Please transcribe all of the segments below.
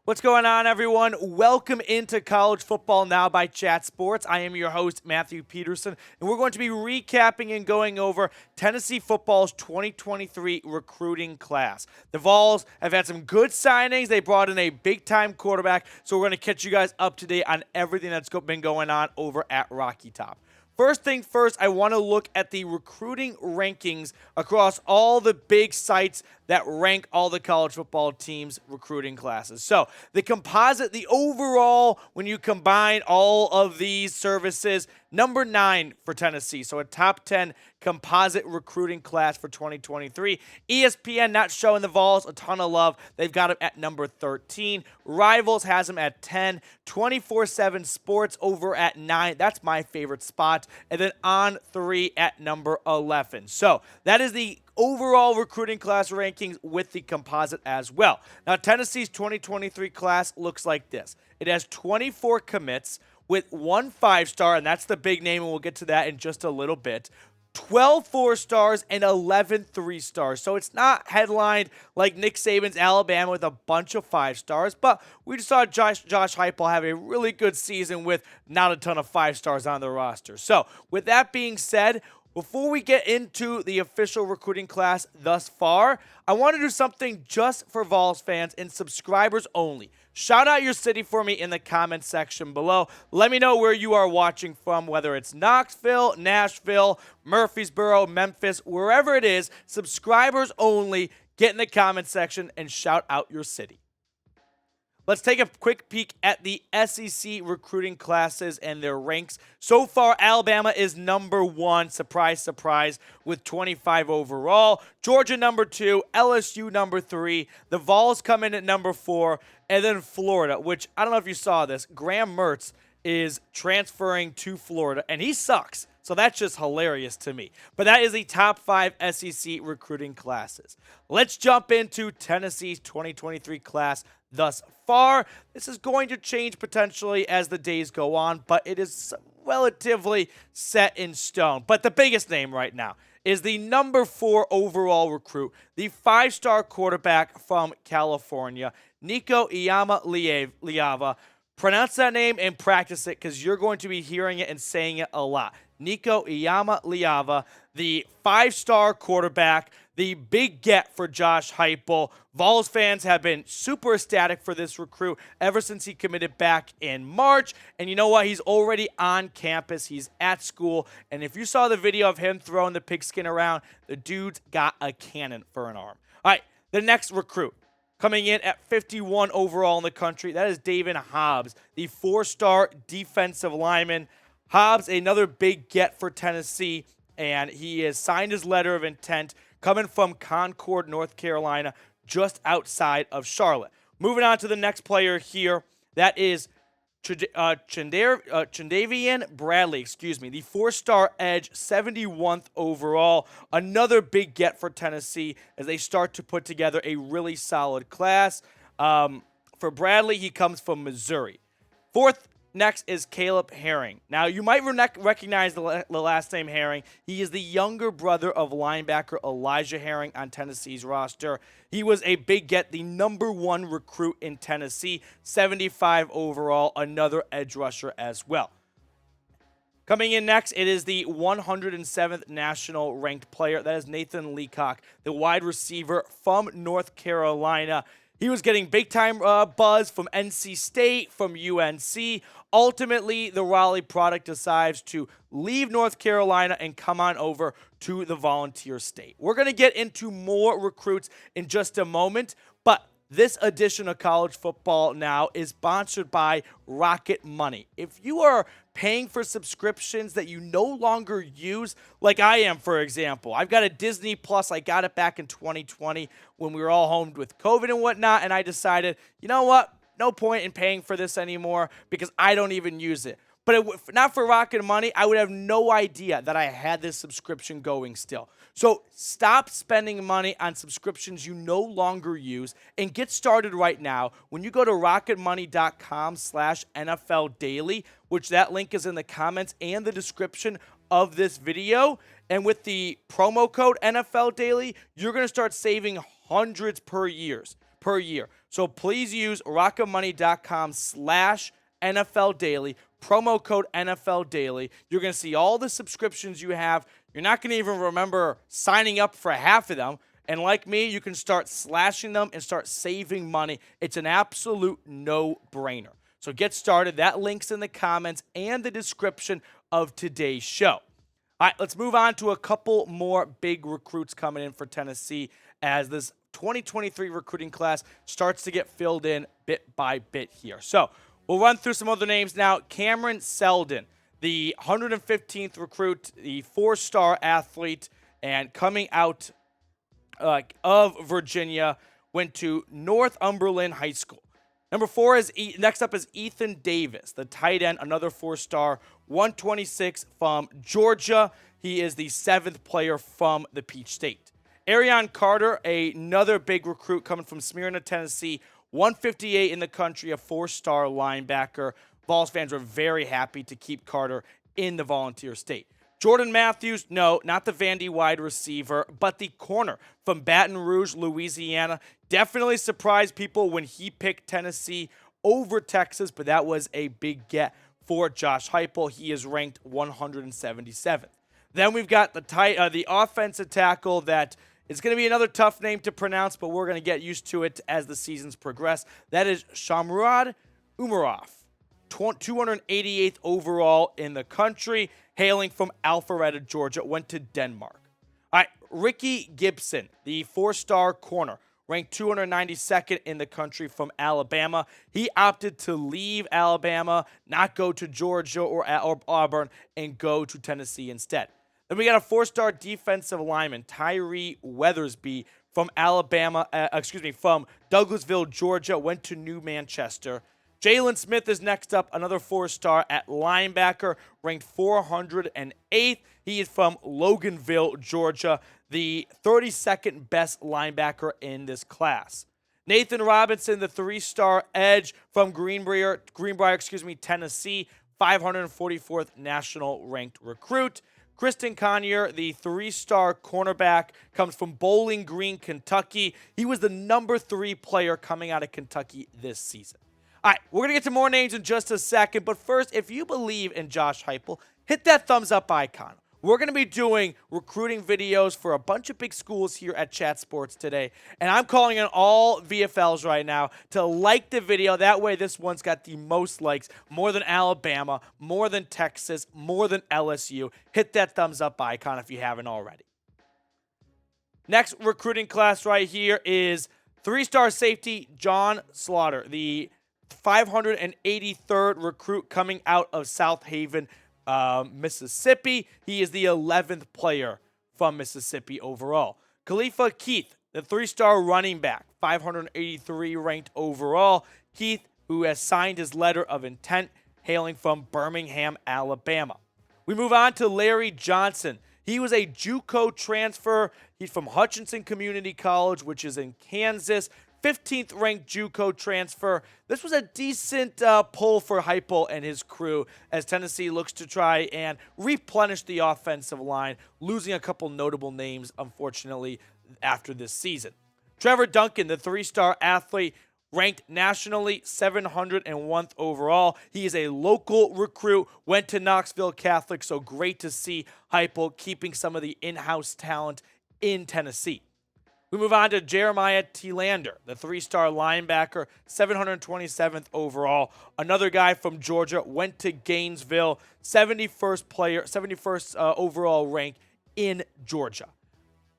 What's going on, everyone? Welcome into College Football Now by Chat Sports. I am your host, Matthew Peterson, and we're going to be recapping and going over Tennessee football's 2023 recruiting class. The Vols have had some good signings. They brought in a big-time quarterback, so we're going to catch you guys up to date on everything that's been going on over at Rocky Top. First thing first, I want to look at the recruiting rankings across all the big sites that rank all the college football teams' recruiting classes. So the composite, the overall, when you combine all of these services, number 9 for Tennessee. So a top 10 composite recruiting class for 2023. ESPN not showing the Vols a ton of love. They've got them at number 13. Rivals has them at 10. 24/7 Sports over at 9. That's my favorite spot. And then On 3 at number 11. So that is the overall recruiting class rankings with the composite as well. Now, Tennessee's 2023 class looks like this. It has 24 commits with 1 5-star, and that's the big name, and we'll get to that in just a little bit. 12 4-stars and 11 3-stars. So it's not headlined like Nick Saban's Alabama with a bunch of 5-stars, but we just saw Josh Heupel have a really good season with not a ton of 5-stars on the roster. So with that being said, before we get into the official recruiting class thus far, I want to do something just for Vols fans and subscribers only. Shout out your city for me in the comments section below. Let me know where you are watching from, whether it's Knoxville, Nashville, Murfreesboro, Memphis, wherever it is. Subscribers only. Get in the comments section and shout out your city. Let's take a quick peek at the SEC recruiting classes and their ranks. So far, Alabama is number 1, surprise, surprise, with 25 overall. Georgia number 2, LSU number 3. The Vols come in at number 4, and then Florida, which I don't know if you saw this. Graham Mertz is transferring to Florida, and he sucks. So that's just hilarious to me. But that is the top 5 SEC recruiting classes. Let's jump into Tennessee's 2023 class thus far. This is going to change potentially as the days go on, but it is relatively set in stone. But the biggest name right now is the number 4 overall recruit, the 5-star quarterback from California, Nicholaus Iamaleava. Pronounce that name and practice it because you're going to be hearing it and saying it a lot. Nicholaus Iamaleava, the 5-star quarterback, the big get for Josh Heupel. Vols fans have been super ecstatic for this recruit ever since he committed back in March. And you know what? He's already on campus. He's at school. And if you saw the video of him throwing the pigskin around, the dude's got a cannon for an arm. All right, the next recruit. Coming in at 51 overall in the country, that is Daevin Hobbs, the 4-star defensive lineman. Hobbs, another big get for Tennessee, and he has signed his letter of intent coming from Concord, North Carolina, just outside of Charlotte. Moving on to the next player here, that is Chandavian Bradley, the 4-star edge, 71th overall. Another big get for Tennessee as they start to put together a really solid class. For Bradley, he comes from Missouri. Fourth next is Caleb Herring. Now, you might recognize the last name Herring. He is the younger brother of linebacker Elijah Herring on Tennessee's roster. He was a big get, the number 1 recruit in Tennessee, 75 overall, another edge rusher as well. Coming in next, it is the 107th national ranked player. That is Nathan Leacock, the wide receiver from North Carolina. He was getting big-time buzz from NC State, from UNC. Ultimately, the Raleigh product decides to leave North Carolina and come on over to the Volunteer State. We're going to get into more recruits in just a moment, but this edition of College Football Now is sponsored by Rocket Money. If you are paying for subscriptions that you no longer use, like I am, for example, I've got a Disney Plus. I got it back in 2020 when we were all home with COVID and whatnot, and I decided, you know what? No point in paying for this anymore because I don't even use it. But if not for Rocket Money, I would have no idea that I had this subscription going still. So stop spending money on subscriptions you no longer use and get started right now when you go to rocketmoney.com/NFL Daily, which that link is in the comments and the description of this video. And with the promo code NFL Daily, you're going to start saving hundreds per year. So please use rocketmoney.com/NFL Daily, promo code NFL Daily. You're going to see all the subscriptions you have. You're not going to even remember signing up for half of them. And like me, you can start slashing them and start saving money. It's an absolute no-brainer. So get started. That link's in the comments and the description of today's show. All right, let's move on to a couple more big recruits coming in for Tennessee as this 2023 recruiting class starts to get filled in bit by bit here. So we'll run through some other names now. Cameron Seldon, the 115th recruit, the 4-star athlete, and coming out of Virginia, went to Northumberland High School. Number 4 is next up is Ethan Davis, the tight end, another 4-star, 126 from Georgia. He is the 7th player from the Peach State. Arion Carter, another big recruit coming from Smyrna, Tennessee, 158 in the country, a 4-star linebacker. Vols fans were very happy to keep Carter in the Volunteer State. Jordan Matthews, no, not the Vandy wide receiver, but the corner from Baton Rouge, Louisiana. Definitely surprised people when he picked Tennessee over Texas, but that was a big get for Josh Heupel. He is ranked 177th. Then we've got the offensive tackle that is going to be another tough name to pronounce, but we're going to get used to it as the seasons progress. That is Shamurad Umarov, 288th overall in the country, hailing from Alpharetta, Georgia, went to Denmark. All right, Rickey Gibson, the 4-star corner, ranked 292nd in the country from Alabama. He opted to leave Alabama, not go to Georgia or Auburn, and go to Tennessee instead. Then we got a 4-star defensive lineman, Tyree Weathersby, from from Douglasville, Georgia, went to New Manchester. Jalen Smith is next up, another 4-star at linebacker, ranked 408th. He is from Loganville, Georgia, the 32nd best linebacker in this class. Nathan Robinson, the 3-star edge from Greenbrier, Tennessee, 544th national ranked recruit. Cristian Conyer, the 3-star cornerback, comes from Bowling Green, Kentucky. He was the number 3 player coming out of Kentucky this season. All right, we're going to get to more names in just a second, but first, if you believe in Josh Heupel, hit that thumbs up icon. We're going to be doing recruiting videos for a bunch of big schools here at Chat Sports today, and I'm calling on all VFLs right now to like the video. That way, this one's got the most likes, more than Alabama, more than Texas, more than LSU. Hit that thumbs up icon if you haven't already. Next recruiting class right here is 3-star safety John Slaughter, the 583rd recruit coming out of South Haven, Mississippi. He is the 11th player from Mississippi overall. Khalifa Keith, the 3-star running back, 583 ranked overall. Keith, who has signed his letter of intent, hailing from Birmingham, Alabama. We move on to Larry Johnson. He was a JUCO transfer. He's from Hutchinson Community College, which is in Kansas. 15th ranked JUCO transfer. This was a decent pull for Heupel and his crew as Tennessee looks to try and replenish the offensive line, losing a couple notable names, unfortunately, after this season. Trevor Duncan, the 3-star athlete, ranked nationally 701st overall. He is a local recruit, went to Knoxville Catholic, so great to see Heupel keeping some of the in-house talent in Tennessee. We move on to Jeremiah Telander, the 3-star linebacker, 727th overall. Another guy from Georgia, went to Gainesville, 71st overall rank in Georgia.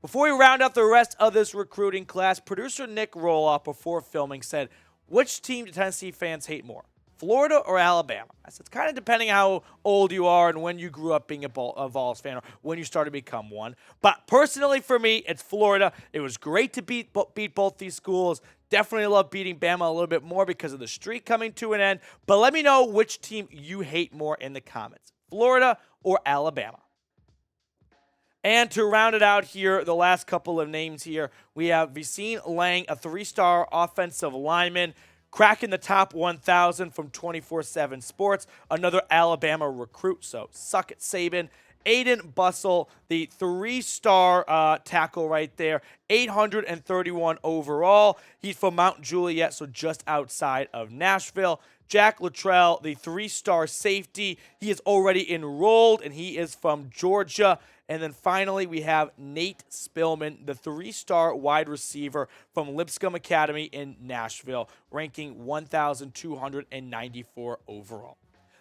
Before we round out the rest of this recruiting class, producer Nick Roloff, before filming, said, which team do Tennessee fans hate more, Florida or Alabama? I said, it's kind of depending how old you are and when you grew up being a Vols fan or when you started to become one. But personally for me, it's Florida. It was great to beat both these schools. Definitely love beating Bama a little bit more because of the streak coming to an end. But let me know which team you hate more in the comments, Florida or Alabama. And to round it out here, the last couple of names here, we have Vicine Lang, a 3-star offensive lineman, cracking the top 1,000 from 24/7 Sports, another Alabama recruit, so suck it, Saban. Aiden Bussell, the 3-star tackle right there, 831 overall. He's from Mount Juliet, so just outside of Nashville. Jack Luttrell, the 3-star safety. He is already enrolled, and he is from Georgia. And then finally, we have Nate Spillman, the 3-star wide receiver from Lipscomb Academy in Nashville, ranking 1,294 overall.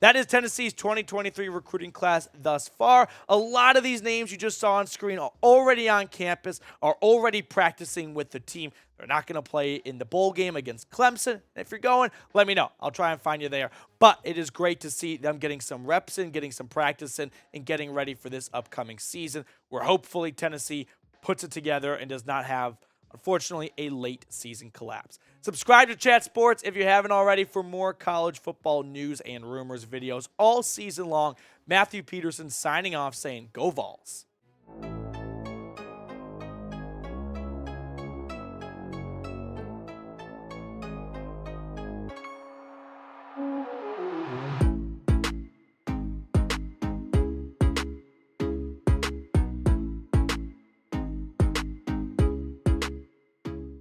That is Tennessee's 2023 recruiting class thus far. A lot of these names you just saw on screen are already on campus, are already practicing with the team. They're not going to play in the bowl game against Clemson. If you're going, let me know. I'll try and find you there. But it is great to see them getting some reps in, getting some practice in, and getting ready for this upcoming season, where hopefully Tennessee puts it together and does not have, unfortunately, a late season collapse. Subscribe to Chat Sports if you haven't already for more college football news and rumors videos all season long. Matthew Peterson signing off saying, Go Vols.